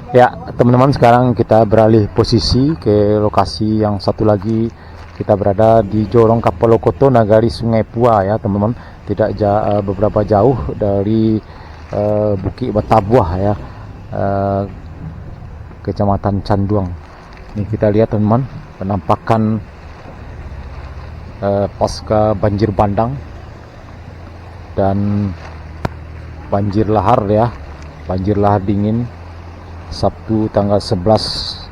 Ya, teman-teman, sekarang kita beralih posisi ke lokasi yang satu lagi. Kita berada di Jorong Kapalokoto, Nagari Sungai Pua ya, teman-teman. Tidak beberapa jauh dari Bukit Batabuah ya, eh, Kecamatan Canduang. Ini kita lihat, teman-teman, penampakan pasca banjir bandang dan banjir lahar ya, banjir lahar dingin Sabtu tanggal 11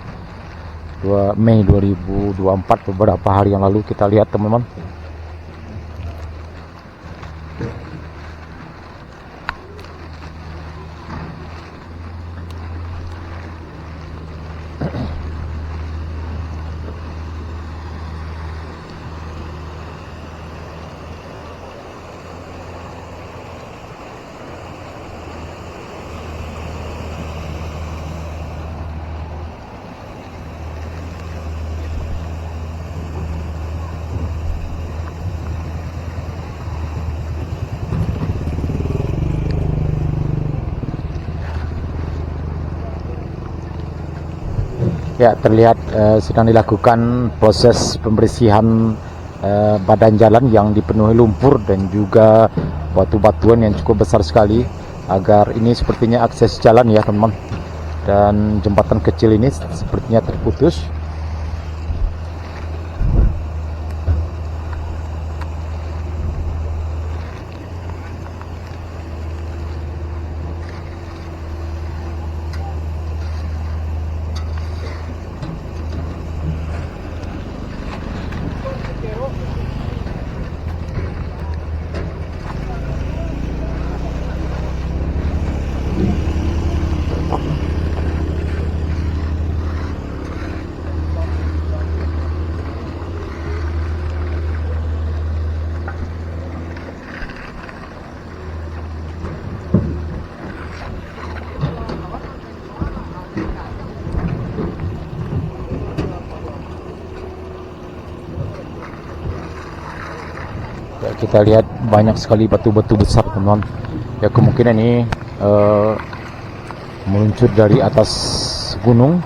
Mei 2024, beberapa hari yang lalu. Kita lihat, teman-teman. Ya, terlihat sedang dilakukan proses pembersihan badan jalan yang dipenuhi lumpur dan juga batu-batuan yang cukup besar sekali, agar ini sepertinya akses jalan ya, teman-teman. Dan jembatan kecil ini sepertinya terputus. Ya, kita lihat banyak sekali batu-batu besar, teman-teman. Ya, kemungkinan ini meluncur dari atas gunung.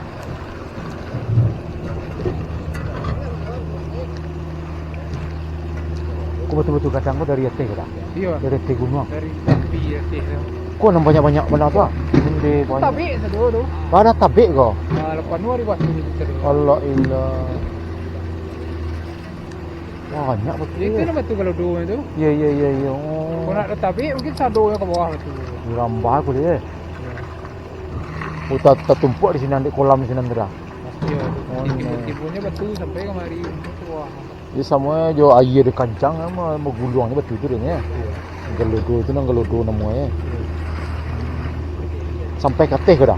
Kok betul-betul kadang kok dari atas kita? Iya. Dari atas gunung. Dari tepi ya. Kok nampak banyak apa? Ini banyak. Tabi sedodo. Ada tabik kok. Nah, lepas nu hari batu ni sedodo. Allah ilah. Banyak betul. Itu Ya. nama tu kalau dua itu. Ya. Oh. Kalau nak ada tabi mungkin sado yang ke bawah tu. Rambah aku dia. Ya. Oh, tak tumpuk di sini, di kolam di sini dah. Iya. Oh, Tipu-tipunya batu sampai kemari ke bawah. Ini sama jo air di kancang sama megulung ni betul tu dia. Iya. Gelodo tu nang gelodo namanya. Sampai ke teh ke dah.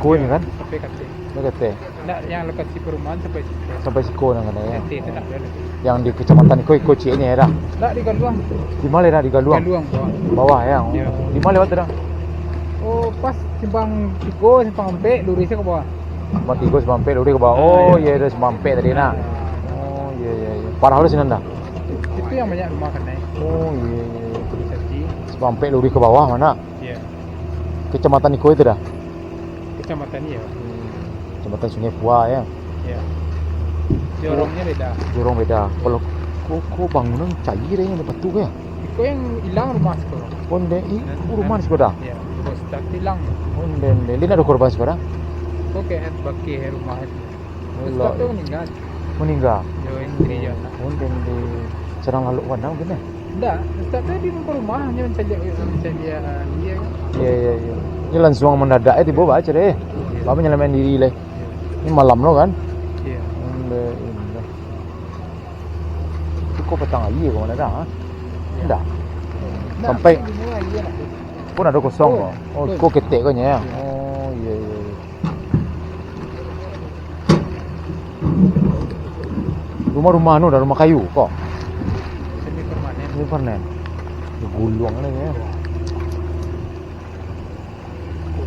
Ko ni kan? Sampai kate. Nak ke teh. Nak yang lokasi perumahan sampai situ. Sampai siko nang kana ya. Kate tu nak ada. Yang di kecamatan Ko Cik ni dah. Nak di Galuang. Di mana dah di Galuang? Galuang bawah. Bawah ya. Oh. Ya. Di mana lewat dah? Oh, pas simpang Tigo, simpang Empek, lurisnya ke bawah. Simpang Tigo, Simpang Empek, lori ke bawah. Oh, ya ada Simpang Empek tadi nak. Oh, ya. Parah lu sini dah. Itu yang banyak rumah kan naik. Oh, ya. Jadi, Simpang Empek lori ke bawah mana? ya. Kecamatan Iko itu dah. Kecamatan ni ya. Kecamatan Sungai Pua ya. Ya. Jorongnya beda. Jorong beda. Kalau kok bangunan cair yang dapat tu ya. Itu yang hilang rumah sekarang. Onde rumah sekolah. Ya. Terus tak hilang. Onde ini ada korban sekarang. Kok kayak baki rumah itu. Terus Allah. tak meninggal. Meninggal. Yo istri ya. Onde serang lalu wana mungkin ya. Enggak, Ustaz tadi di rumahnya mencari dia. Iya. Ini langsung mendadak tiba baca deh. Bapak nyelamain diri leh. Ini malam lo kan? Iya. Onde. Kok petang aja kok mana dah? Enggak. Sampai pun ada kosong kok. Oh, kok ketek kok ya. Oh, iya. Rumah-rumah anu dah, rumah kayu kok. Semi permanen. Ini pernen. Gulung ni ya.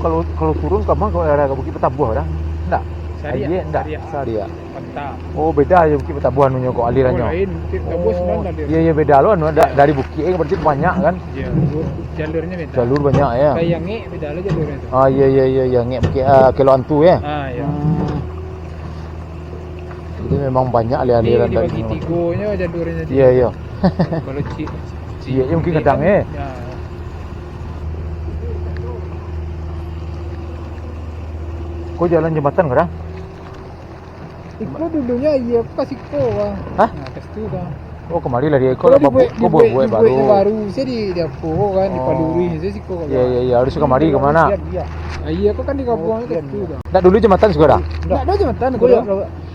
Kalau turun ke mana kalau ada ke Bukit Batabuah dah? Enggak. Iya enggak, Saria. Penta. Oh beda ya Bukit Betabuhan punya kok alirannya. Lain, Bukit Betabuhan sebenarnya Iya iya beda loh, dari Bukit berarti banyak kan? Iya, jalurnya beda. Jalur banyak ya. Kayak nge beda lah jalurnya itu. Ah iya iya iya iya Bukit Kilo Antu ya. Iya. Jadi memang banyak aliran Ini dibagi tigonya jalurnya. Iya iya. Kalau Iya mungkin kadang ya. Kok jalan jembatan kan? Iko dulunya iya pas Iko bang. Hah? Nah, pas itu bang. Oh kemarin lah dia. Kalau buat baru. Baru saya di Dapo kan di Paluri saya sih kok. Iya iya iya harus kemari kemana? Iya kok kan di kampung itu kan. Nggak dulu jembatan juga dah. Nggak ada jembatan gue.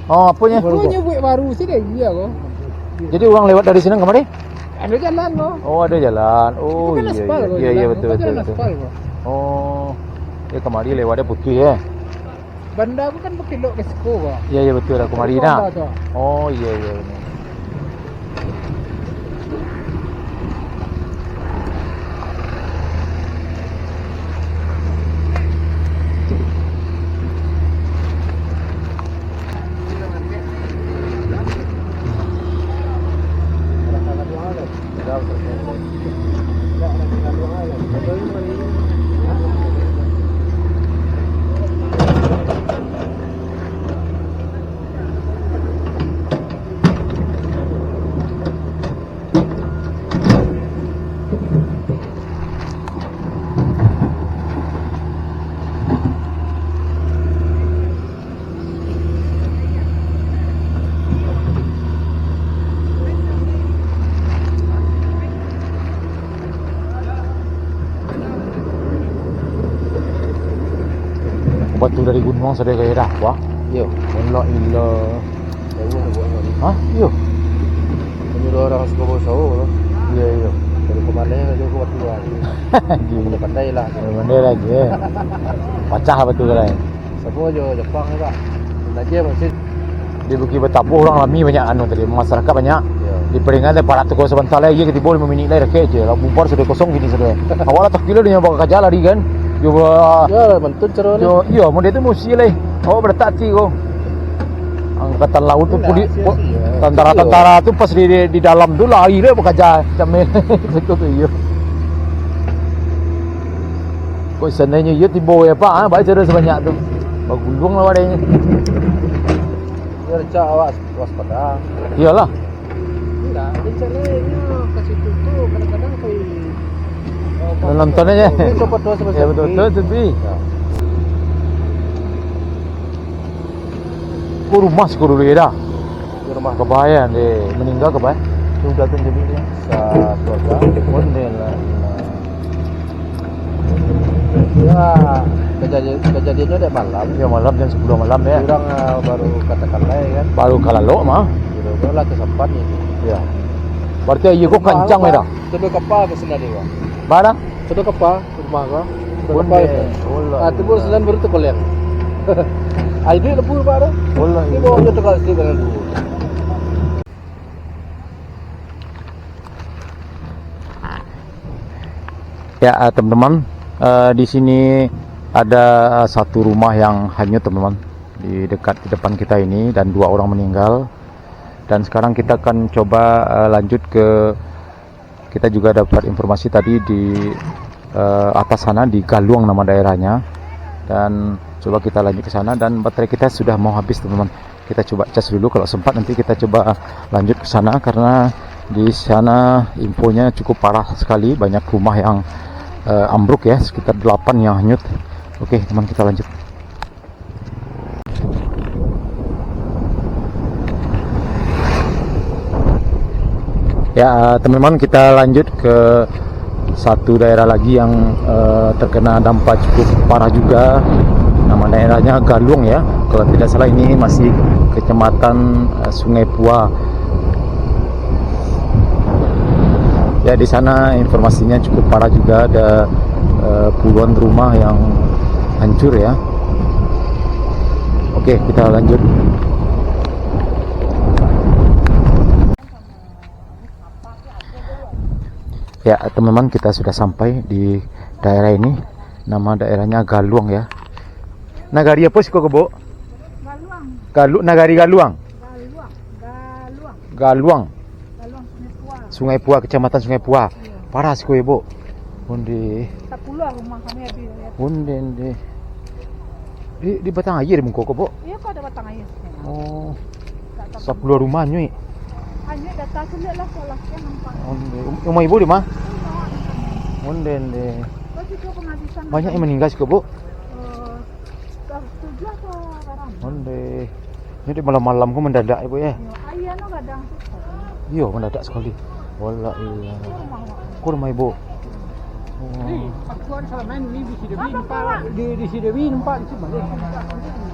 Oh apanya? Gue buat baru sih deh iya kok. Jadi orang lewat dari sini kemari? Ada jalan kok. Oh ada jalan. Oh iya iya betul betul. Oh ya kemari lewatnya putih ya. Banda aku kan pakai lok ke Siko kok. Iya iya betul aku kemari nak. Oh iya iya. Batu dari gunung sudah kayak dah wah. Yo, Allah illa. Hah? Yo. menyuruh orang suka bawa sawo loh. Iya iya. Dari kemana aja ke waktu hari. Udah pandai lah. Pandai lagi ya. Pacah betul kan. Semua aja Jepang ya, Pak. Aja masih Di Bukit Betabuh orang lami banyak anu tadi masyarakat banyak. ya. Di peringatan para tukang sebentar lagi kita boleh meminit lagi rakyat je. Lah bubar sudah kosong gini sudah. Awalnya tak kilo dia bawa kerja lari kan. Coba Ya, mentun cerone. yo iya mau dia tu mesti leh. Oh bertati kau. Angkatan laut tu puli tentara-tentara tu pas di dalam tu lari dia bekerja camel. Itu tu iya. Kau sebenarnya iya tiba ya Pak, baik cerita sebanyak tu. Bagulung lah wadanya. Ya, cak awas waspada. Iyalah. Enggak, dia caranya ke situ tuh kadang-kadang kayak Nonton aja. Ini copot dua sebesar. Ya betul betul tapi. Kau rumah sih kau dulu ya dah. Di rumah Kebahayan deh, meninggal kebahayan. Sudah tu jadi dia. sa keluarga. Ondel lah. Ya, kejadiannya ada malam. Ya malam jam 10 malam ya. Orang baru katakan lah ya kan. Baru kalalok mah. Kira lah kesempat ni. Ya. Berarti iya kau kencang ya dah. Coba kapal ke sana dia. Mana? Coba kapal rumah kau. Ondel. Ah, tu pun sedan baru terkoleng. Ai duit lebur Pak dah. Allah. Ni bawa dia tekal sikit dengan tu. Ya teman-teman, di sini ada satu rumah yang hanyut teman-teman di depan kita ini dan 2 orang meninggal. Dan sekarang kita akan coba lanjut ke, kita juga dapat informasi tadi di atas sana di Galuang nama daerahnya, dan coba kita lanjut ke sana. Dan baterai kita sudah mau habis teman-teman, kita coba cas dulu, kalau sempat nanti kita coba lanjut ke sana karena di sana infonya cukup parah sekali, banyak rumah yang ambruk ya, sekitar 8 yang hanyut. Oke teman, kita lanjut. Ya teman-teman, kita lanjut ke satu daerah lagi yang terkena dampak cukup parah juga. Nama daerahnya Galuang ya, kalau tidak salah ini masih kecamatan Sungai Pua. Ya di sana informasinya cukup parah juga, ada puluhan rumah yang hancur ya. Oke kita lanjut. Ya teman-teman, kita sudah sampai di daerah ini. Nama daerahnya Galuang ya. Nagari apa sih kok kebo? Nagari Galuang. Galuang. Galuang. Galuang Sungai Sungai Pua. Pua, Kecamatan Sungai Pua. Iya. Parah sih Ibu. Onde. 10 rumah kami habis. Onde. Di batang air mungko kok, Bu. Iya kok ada batang air. Oh, Tak tahu. 10 rumah nyui. Hanya data sulit lah soalnya kan nampak. Onde. Rumah Ibu di mana? Oh, Onde. Terus itu penghabisan. Banyak yang meninggal sih, Bu. 7 atau barang. Onde. Jadi malam-malam kok mendadak Ibu ya. Ayah no kadang susah. Iya, mendadak sekali. Wala iya. Rumah. Kok rumah Ibu? Ni, aku ada salah main ni di sini nampak. Di sini nampak di sini.